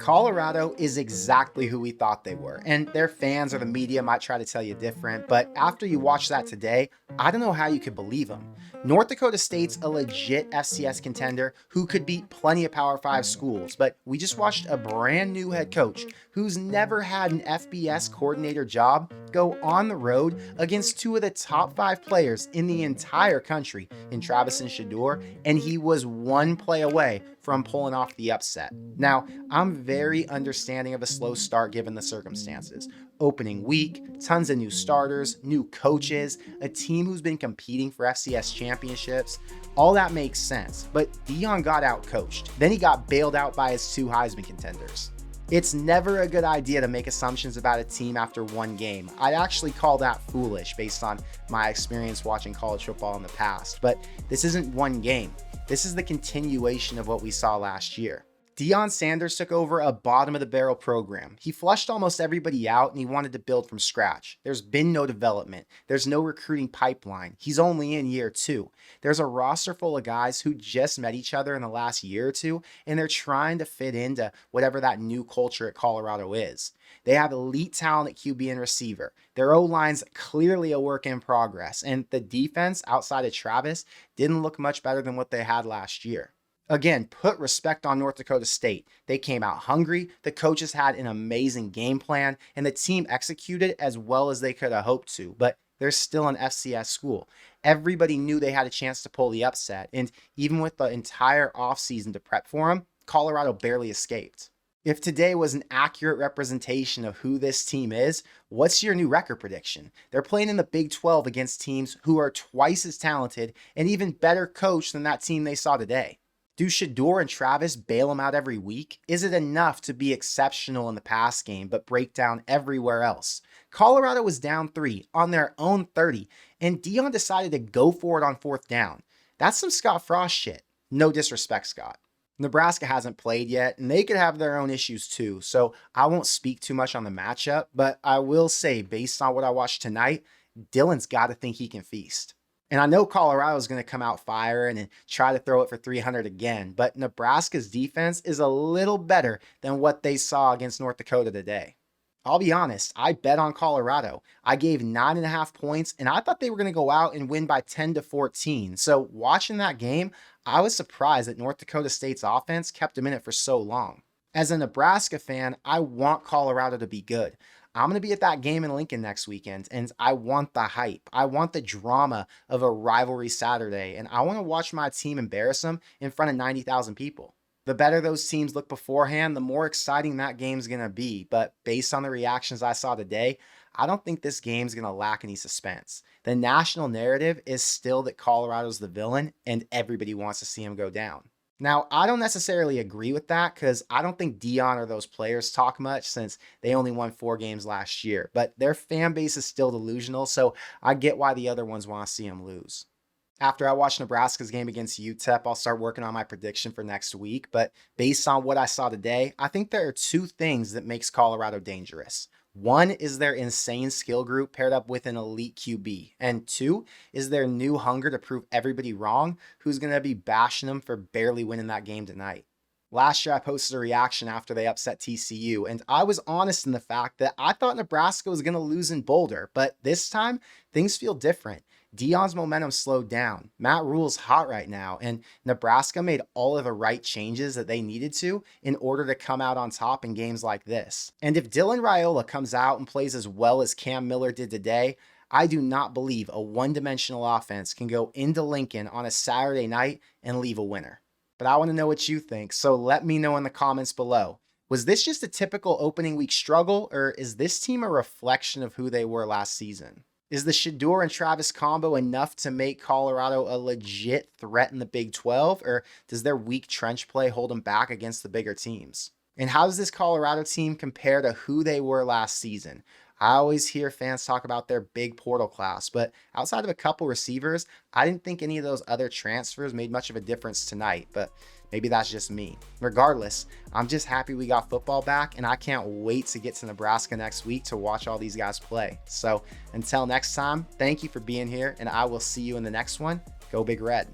Colorado is exactly who we thought they were, and their fans or the media might try to tell you different, but after you watch that today, I don't know how you could believe them. North Dakota State's a legit FCS contender who could beat plenty of Power 5 schools, but we just watched a brand new head coach who's never had an FBS coordinator job go on the road against two of the top 5 players in the entire country in Travis and Shedeur, and he was one play away from pulling off the upset. Now, I'm very understanding of a slow start given the circumstances. Opening week, tons of new starters, new coaches, a team who's been competing for FCS championships. All that makes sense, but Deion got out-coached. Then he got bailed out by his 2 Heisman contenders. It's never a good idea to make assumptions about a team after one game. I'd actually call that foolish based on my experience watching college football in the past, but this isn't one game. This is the continuation of what we saw last year. Deion Sanders took over a bottom-of-the-barrel program. He flushed almost everybody out and he wanted to build from scratch. There's been no development. There's no recruiting pipeline. He's only in year 2. There's a roster full of guys who just met each other in the last year or two, and they're trying to fit into whatever that new culture at Colorado is. They have elite talent at QB and receiver. Their O-line's clearly a work in progress, and the defense outside of Travis didn't look much better than what they had last year. Again, put respect on North Dakota State. They came out hungry, the coaches had an amazing game plan, and the team executed as well as they could have hoped to, but they're still an FCS school. Everybody knew they had a chance to pull the upset, and even with the entire offseason to prep for them, Colorado barely escaped. If today was an accurate representation of who this team is, what's your new record prediction? They're playing in the Big 12 against teams who are twice as talented and even better coached than that team they saw today. Do Shedeur and Travis bail them out every week? Is it enough to be exceptional in the pass game but break down everywhere else? Colorado was down 3 on their own 30, and Deion decided to go for it on 4th down. That's some Scott Frost shit. No disrespect, Scott. Nebraska hasn't played yet, and they could have their own issues too, so I won't speak too much on the matchup, but I will say, based on what I watched tonight, Dylan's got to think he can feast. And I know Colorado's going to come out firing and try to throw it for 300 again, but Nebraska's defense is a little better than what they saw against North Dakota today. I'll be honest, I bet on Colorado. I gave 9.5 points, and I thought they were going to go out and win by 10-14. So watching that game, I was surprised that North Dakota State's offense kept them in it for so long. As a Nebraska fan, I want Colorado to be good. I'm going to be at that game in Lincoln next weekend, and I want the hype. I want the drama of a rivalry Saturday, and I want to watch my team embarrass them in front of 90,000 people. The better those teams look beforehand, the more exciting that game's going to be, but based on the reactions I saw today, I don't think this game's going to lack any suspense. The national narrative is still that Colorado's the villain, and everybody wants to see him go down. Now, I don't necessarily agree with that because I don't think Deion or those players talk much since they only won 4 games last year, but their fan base is still delusional, so I get why the other ones want to see them lose. After I watch Nebraska's game against UTEP, I'll start working on my prediction for next week, but based on what I saw today, I think there are 2 things that makes Colorado dangerous. 1 is their insane skill group paired up with an elite QB, and 2 is their new hunger to prove everybody wrong who's going to be bashing them for barely winning that game tonight. Last year, I posted a reaction after they upset TCU, and I was honest in the fact that I thought Nebraska was going to lose in Boulder, but this time, things feel different. Deion's momentum slowed down. Matt Rule's hot right now, and Nebraska made all of the right changes that they needed to in order to come out on top in games like this. And if Dylan Raiola comes out and plays as well as Cam Miller did today, I do not believe a one-dimensional offense can go into Lincoln on a Saturday night and leave a winner. But I want to know what you think, so let me know in the comments below. Was this just a typical opening week struggle, or is this team a reflection of who they were last season? Is the Shedeur and Travis combo enough to make Colorado a legit threat in the Big 12, or does their weak trench play hold them back against the bigger teams? And how does this Colorado team compare to who they were last season? I always hear fans talk about their big portal class, but outside of a couple receivers, I didn't think any of those other transfers made much of a difference tonight, but maybe that's just me. Regardless, I'm just happy we got football back, and I can't wait to get to Nebraska next week to watch all these guys play. So until next time, thank you for being here, and I will see you in the next one. Go Big Red.